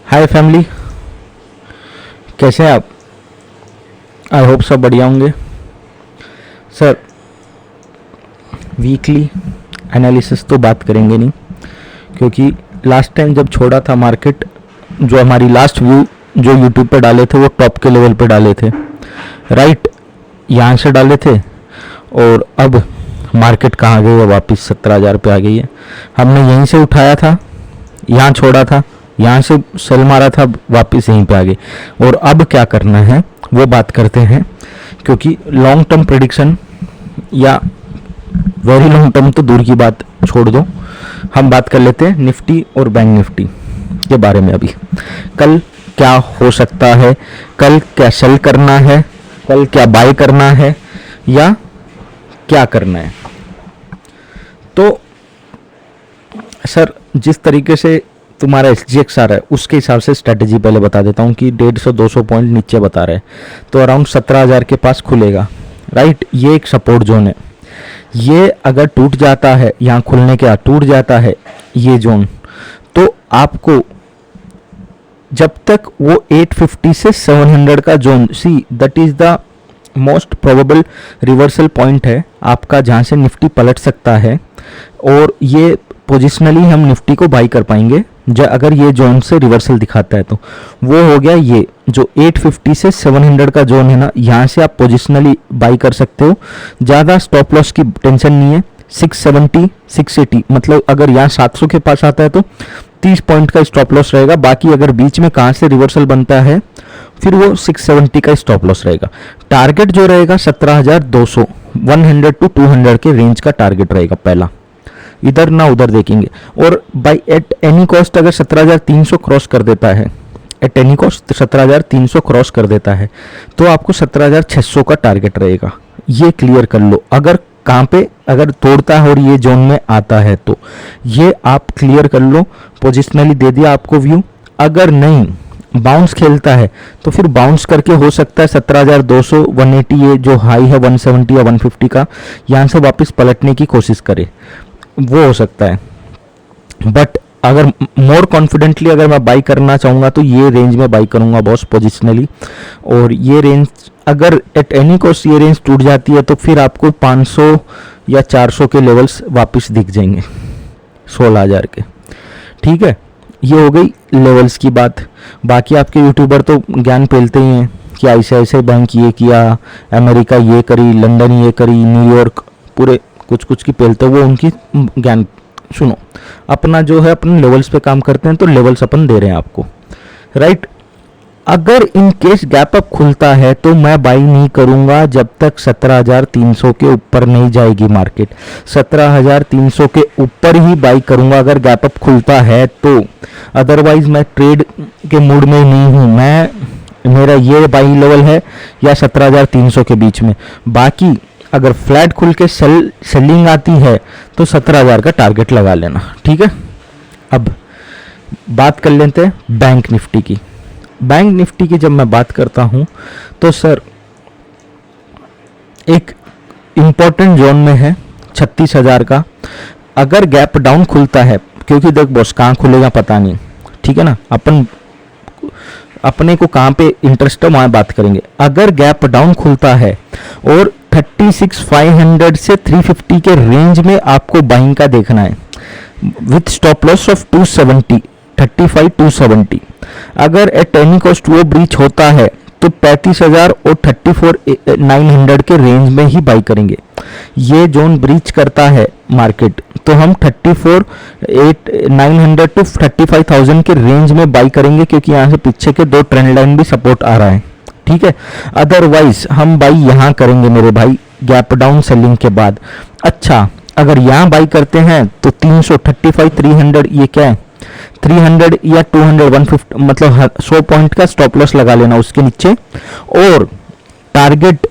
हाय family, कैसे हैं आप? आई होप सब बढ़िया होंगे। सर, वीकली एनालिसिस तो बात करेंगे नहीं, क्योंकि लास्ट टाइम जब छोड़ा था मार्केट, जो हमारी लास्ट व्यू जो यूट्यूब पे डाले थे वो टॉप के लेवल पे डाले थे, राइट? यहाँ से डाले थे और अब मार्केट कहाँ गई है? वापस 17,000 पे आ गई है। हमने यहीं से उठाया था, यहाँ छोड़ा था, यहाँ से सेल मारा था, वापस यहीं पे आ गए। और अब क्या करना है वो बात करते हैं, क्योंकि लॉन्ग टर्म प्रेडिक्शन या वेरी लॉन्ग टर्म तो दूर की बात छोड़ दो, हम बात कर लेते हैं निफ्टी और बैंक निफ्टी के बारे में। अभी कल क्या हो सकता है, कल क्या सेल करना है, कल क्या बाय करना है या क्या करना है? तो सर, जिस तरीके से तुम्हारा SGX आ रहा है उसके हिसाब से स्ट्रेटेजी पहले बता देता हूँ कि 150-200 पॉइंट नीचे बता रहे हैं, तो अराउंड 17,000 के पास खुलेगा, राइट? ये एक सपोर्ट जोन है। ये अगर टूट जाता है, यहाँ खुलने के बाद टूट जाता है ये जोन, तो आपको जब तक वो 850 से 700 का zone, see that is the most probable reversal point है आपका, जहाँ से निफ्टी पलट सकता है। और ये पोजिशनली हम निफ्टी को बाई कर पाएंगे अगर ये जोन से रिवर्सल दिखाता है। तो वो हो गया ये जो 850 से 700 का जोन है ना, यहाँ से आप पोजिशनली बाई कर सकते हो। ज़्यादा स्टॉप लॉस की टेंशन नहीं है। 670 680 मतलब अगर यहाँ 700 के पास आता है तो 30 पॉइंट का स्टॉप लॉस रहेगा। बाकी अगर बीच में कहाँ से रिवर्सल बनता है फिर वो 670 का स्टॉप लॉस रहेगा। टारगेट जो रहेगा 17,200, 100 to 200 के रेंज का टारगेट रहेगा पहला। इधर ना उधर देखेंगे। और बाई एट एनी कॉस्ट अगर 17,300 क्रॉस कर देता है, एट एनी कॉस्ट 17,300 क्रॉस कर देता है तो आपको 17,600 का टारगेट रहेगा। ये क्लियर कर लो। अगर कहाँ पे अगर तोड़ता है और ये जोन में आता है तो ये आप क्लियर कर लो। पोजिशनली दे दिया आपको व्यू। अगर नहीं बाउंस खेलता है तो फिर बाउंस करके हो सकता है 17,200 180 ये जो हाई है 170 या 150 का, यहाँ से वापस पलटने की कोशिश करे, वो हो सकता है। बट अगर मोर कॉन्फिडेंटली अगर मैं बाई करना चाहूँगा तो ये रेंज में बाई करूँगा बॉस, पोजिशनली। और ये रेंज अगर एट एनी कॉस्ट ये रेंज टूट जाती है तो फिर आपको 500 या 400 के लेवल्स वापस दिख जाएंगे 16,000 के। ठीक है, ये हो गई लेवल्स की बात। बाकी आपके यूट्यूबर तो ज्ञान फैलते ही हैं कि ICICI बैंक ये किया, अमेरिका ये करी, लंदन ये करी, न्यूयॉर्क, पूरे कुछ कुछ की पेलते, वो उनकी ज्ञान सुनो। अपना जो है अपने लेवल्स पे काम करते हैं तो लेवल्स अपन दे रहे हैं आपको, राइट? अगर इन केस गैप अप खुलता है तो मैं बाई नहीं करूंगा जब तक 17,300 के ऊपर नहीं जाएगी मार्केट। 17,300 के ऊपर ही बाई करूंगा अगर गैप अप खुलता है तो। अदरवाइज मैं ट्रेड के मूड में नहीं हूं। मेरा ये बाई लेवल है या 17,300 के बीच में। बाकी अगर फ्लैट खुल के सेलिंग आती है तो 17,000 का टारगेट लगा लेना, ठीक है? अब बात कर लेते हैं बैंक निफ्टी की। बैंक निफ्टी की जब मैं बात करता हूं तो सर एक इंपॉर्टेंट जोन में है 36,000 का। अगर गैप डाउन खुलता है, क्योंकि देख बॉस कहाँ खुलेगा पता नहीं, ठीक है ना? अपने को कहाँ पे इंटरेस्ट है वहाँ बात करेंगे। अगर गैप डाउन खुलता है और 36,500 से 350 के रेंज में आपको बाइंग का देखना है विथ स्टॉप लॉस ऑफ 270, 35,270। अगर एट एनी कॉस्ट वो ब्रीच होता है तो 35,000 और 34,900 के रेंज में ही बाई करेंगे। ये जोन ब्रीच करता है मार्केट तो हम 34,900 टू 35,000 के रेंज में बाई करेंगे, क्योंकि यहाँ से पीछे के दो ट्रेंड लाइन भी सपोर्ट आ रहा है, ठीक है? अदरवाइज हम बाई यहाँ करेंगे मेरे भाई गैप डाउन सेलिंग के बाद। अच्छा, अगर यहाँ बाई करते हैं तो 335,300 ये क्या है 300 या 200 150 मतलब 100 पॉइंट का स्टॉप लॉस लगा लेना उसके नीचे। और टारगेट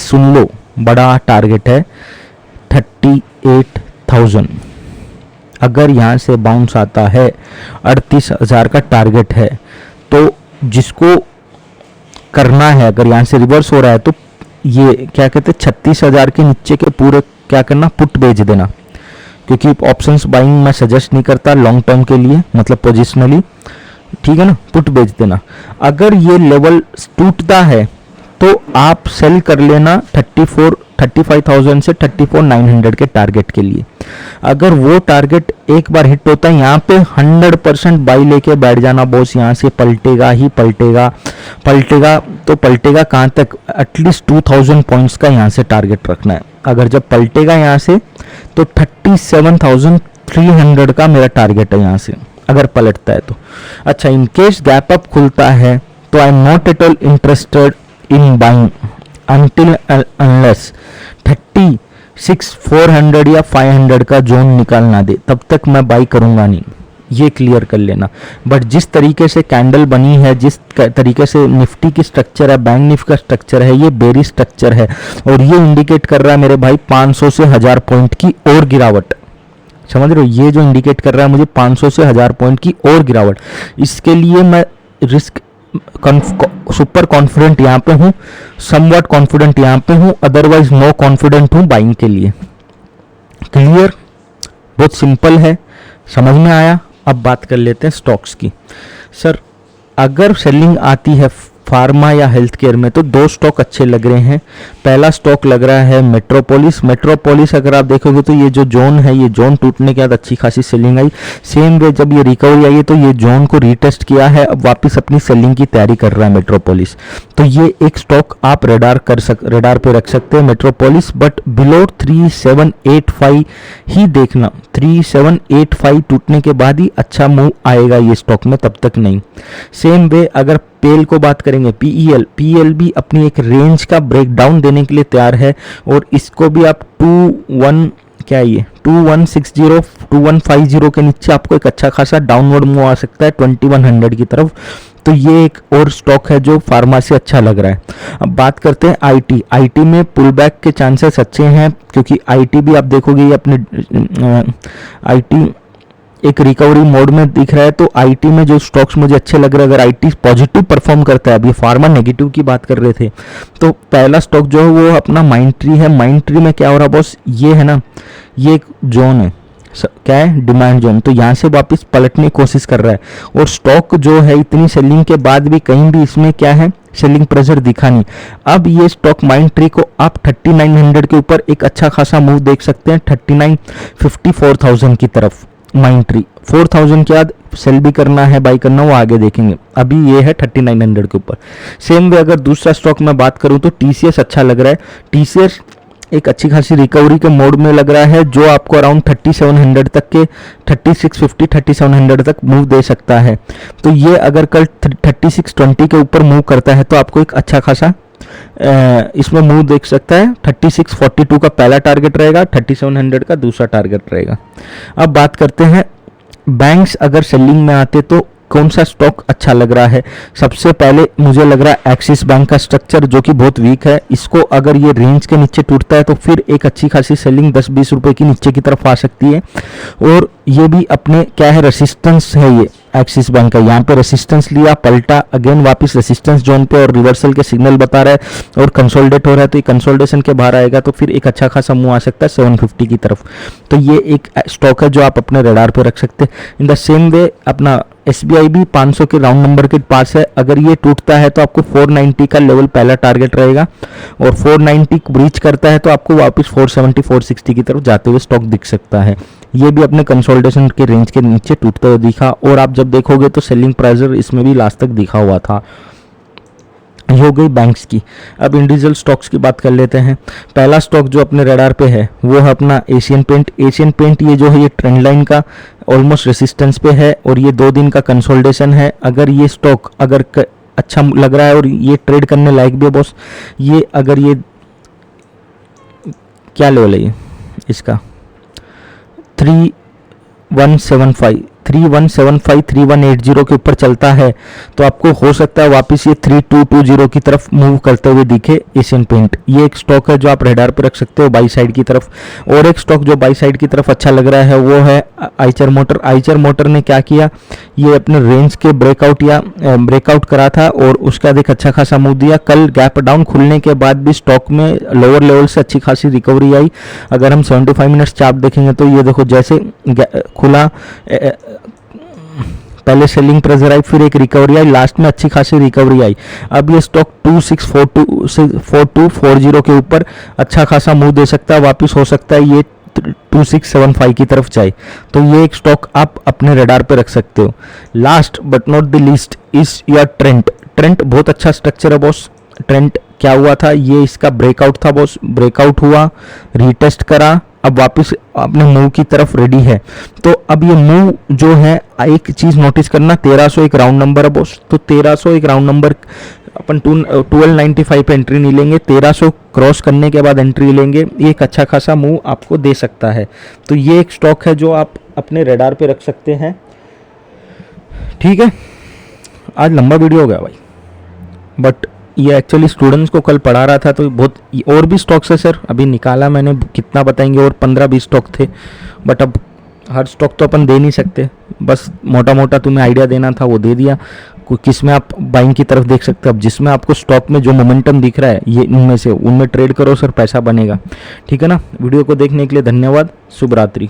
सुन लो, बड़ा टारगेट है 38,000। अगर यहाँ से बाउंस आता है 38,000 का टारगेट है, तो जिसको करना है अगर यहाँ से रिवर्स हो रहा है तो ये क्या कहते हैं 36,000 के नीचे के पूरे क्या करना, पुट बेच देना, क्योंकि ऑप्शंस बाइंग मैं सजेस्ट नहीं करता लॉन्ग टर्म के लिए, मतलब पोजिशनली, ठीक है ना, पुट बेच देना। अगर ये लेवल टूटता है तो आप सेल कर लेना 35,000 से 34,900 के टारगेट के लिए। अगर वो टारगेट एक बार हिट होता है यहाँ पे 100% बाई लेके बैठ जाना बॉस, यहाँ से पलटेगा ही पलटेगा, पलटेगा तो पलटेगा कहाँ तक, एटलीस्ट 2000 पॉइंट्स का यहाँ से टारगेट रखना है। अगर जब पलटेगा यहाँ से तो 37,300 का मेरा टारगेट है यहाँ से, अगर पलटता है तो। अच्छा, इन केस गैप अप खुलता है तो I am not at all interested in buying until unless 36,400 या 500 का जोन निकाल ना दे, तब तक मैं बाई करूंगा नहीं, ये क्लियर कर लेना। बट जिस तरीके से कैंडल बनी है, जिस तरीके से निफ्टी की स्ट्रक्चर है, बैंक निफ्टी का स्ट्रक्चर है, ये बेरी स्ट्रक्चर है और ये इंडिकेट कर रहा है मेरे भाई 500 से 1000 पॉइंट की और गिरावट। समझ रहे हो, ये जो इंडिकेट कर रहा है मुझे 500 से 1000 पॉइंट की और गिरावट। इसके लिए मैं रिस्क सुपर कॉन्फिडेंट यहाँ पे हूँ, समवट कॉन्फिडेंट यहाँ पे हूँ, अदरवाइज नो कॉन्फिडेंट हूँ बाइंग के लिए। क्लियर, बहुत सिंपल है, समझ में आया। अब बात कर लेते हैं स्टॉक्स की। सर अगर सेलिंग आती है फार्मा या हेल्थ केयर में तो दो स्टॉक अच्छे लग रहे हैं। पहला स्टॉक लग रहा है मेट्रोपोलिस। मेट्रोपोलिस अगर आप देखोगे तो ये जो जोन है, ये जोन टूटने के बाद अच्छी खासी सेलिंग आई। सेम वे जब ये रिकवरी आई है तो ये जोन को रीटेस्ट किया है, अब वापस अपनी सेलिंग की तैयारी कर रहा है मेट्रोपोलिस। तो ये एक स्टॉक आप रेडार पे रख सकते हैं मेट्रोपोलिस, बट बिलो 3785 ही देखना। 3785 टूटने के बाद ही अच्छा मूव आएगा ये स्टॉक में, तब तक नहीं। सेम वे अगर पेल को बात करेंगे, पीएल भी अपनी एक रेंज का ब्रेकडाउन देने के लिए तैयार है और इसको भी आप 2160 2150 के नीचे आपको एक अच्छा खासा डाउनवर्ड मूव आ सकता है 2100 की तरफ। तो ये एक और स्टॉक है जो फार्मा से अच्छा लग रहा है। अब बात करते हैं आईटी में पुल बैक के चांसेस अच्छे हैं, क्योंकि आईटी भी आप देखोगे ये अपने आईटी एक रिकवरी मोड में दिख रहा है। तो आईटी में जो स्टॉक्स मुझे अच्छे लग रहे हैं, अगर आईटी पॉजिटिव परफॉर्म करता है, अभी फार्मा नेगेटिव की बात कर रहे थे, तो पहला स्टॉक जो है वो अपना माइंड ट्री है। माइंड ट्री में क्या हो रहा है बॉस, ये है ना, ये एक जोन है, क्या है, डिमांड जोन। तो यहाँ से वापस पलटने की कोशिश कर रहा है और स्टॉक जो है इतनी सेलिंग के बाद भी कहीं भी इसमें क्या है, सेलिंग प्रेशर दिखा नहीं। अब ये स्टॉक माइंड ट्री को आप 3900 के ऊपर एक अच्छा खासा मूव देख सकते हैं 39,54,000 की तरफ। माइंड ट्री 4000 के बाद सेल भी करना है, बाई करना, वो आगे देखेंगे। अभी ये है 3900 के ऊपर। सेम वे अगर दूसरा स्टॉक में बात करूं तो टीसीएस अच्छा लग रहा है। टीसीएस एक अच्छी खासी रिकवरी के मोड में लग रहा है, जो आपको अराउंड 3700 तक के 3650 3700 तक मूव दे सकता है। तो ये अगर कल 3620 के ऊपर मूव करता है तो आपको एक अच्छा खासा इसमें मूव देख सकता है। 3642 का पहला टारगेट रहेगा, 3700 का दूसरा टारगेट रहेगा। अब बात करते हैं बैंक्स अगर सेलिंग में आते तो कौन सा स्टॉक अच्छा लग रहा है। सबसे पहले मुझे लग रहा है एक्सिस बैंक का स्ट्रक्चर जो कि बहुत वीक है, इसको अगर ये रेंज के नीचे टूटता है तो फिर एक अच्छी खासी सेलिंग 10-20 रुपए की नीचे की तरफ आ सकती है। और ये भी अपने क्या है, रेसिस्टेंस है ये एक्सिस बैंक का, यहाँ पे रेसिस्टेंस लिया, पलटा, अगेन वापस रेसिस्टेंस जोन पे और रिवर्सल के सिग्नल बता रहा है और कंसोलिडेट हो रहा है। तो ये कंसोलिडेशन के बाहर आएगा तो फिर एक अच्छा खासा मूव आ सकता है 750 की तरफ। तो ये एक स्टॉक है जो आप अपने रडार पे रख सकते हैं। इन द सेम वे अपना एसबीआई भी 500 के राउंड नंबर के पास है। अगर ये टूटता है तो आपको 490 का लेवल पहला टारगेट रहेगा और 490 ब्रीच करता है तो आपको वापस 470 460 की तरफ जाते हुए स्टॉक दिख सकता है। ये भी अपने कंसोलिडेशन के रेंज के नीचे टूटते हुए दिखा और आप जब देखोगे तो सेलिंग प्रेशर इसमें भी लास्ट तक दिखा हुआ था। ये हो गई बैंक्स की। अब इंडिविजुअल स्टॉक्स की बात कर लेते हैं। पहला स्टॉक जो अपने रडार पे है वो है अपना एशियन पेंट। एशियन पेंट ये जो है ये ट्रेंड लाइन का ऑलमोस्ट रेसिस्टेंस पे है और ये 2 दिन का कंसोलिडेशन है। अगर ये स्टॉक अगर अच्छा लग रहा है और ये ट्रेड करने लायक भी है बॉस, ये अगर ये क्या लेवल है ये इसका 3175 3175 3180 के ऊपर चलता है तो आपको हो सकता है वापस ये 3220 की तरफ मूव करते हुए दिखे एशियन पेंट। ये एक स्टॉक है जो आप रेडार पे रख सकते हो बाई साइड की तरफ। और एक स्टॉक जो बाई साइड की तरफ अच्छा लग रहा है वो है आइचर मोटर। आइचर मोटर ने क्या किया, ये अपने रेंज के ब्रेकआउट करा था और उसके बाद एक अच्छा खासा मूव दिया। कल गैप डाउन खुलने के बाद भी स्टॉक में लोअर लेवल से अच्छी खासी रिकवरी आई। अगर हम 75 मिनट्स चार्ट देखेंगे तो ये देखो जैसे खुला, पहले सेलिंग प्रेशर आई, फिर एक रिकवरी आई, लास्ट में अच्छी खासी रिकवरी आई। अब ये स्टॉक 2642 के ऊपर अच्छा खासा मूव दे सकता है, वापस हो सकता है ये 2675 की तरफ जाए। तो ये एक स्टॉक आप अपने रडार पे रख सकते हो। Last but not the least is your Trent. Trent बहुत अच्छा स्ट्रक्चर है बॉस। ट्रेंट क्या हुआ था, ये इसका ब्रेकआउट था बॉस, ब्रेकआउट हुआ, रीटेस्ट करा, अब वापस अपने मूव की तरफ रेडी है। तो अब ये मूव जो है, एक चीज नोटिस करना, 1300 एक राउंड नंबर है बॉस। तो 1300 एक राउंड नंबर, अपन 1295 पे एंट्री नहीं लेंगे, 1300 क्रॉस करने के बाद एंट्री लेंगे। ये एक अच्छा खासा मूव आपको दे सकता है। तो ये एक स्टॉक है जो आप अपने रेडार पे रख सकते हैं। ठीक है, आज लंबा वीडियो हो गया भाई, बट ये एक्चुअली स्टूडेंट्स को कल पढ़ा रहा था तो बहुत और भी स्टॉक्स है सर, अभी निकाला मैंने, कितना बताएंगे, और 15-20 स्टॉक थे, बट अब हर स्टॉक तो अपन दे नहीं सकते, बस मोटा मोटा तुम्हें आइडिया देना था वो दे दिया। किस में आप बाइंग की तरफ देख सकते हो, अब जिसमें आपको स्टॉक में जो मोमेंटम दिख रहा है ये इनमें से, उनमें ट्रेड करो सर, पैसा बनेगा। ठीक है ना। वीडियो को देखने के लिए धन्यवाद, शुभ रात्रि।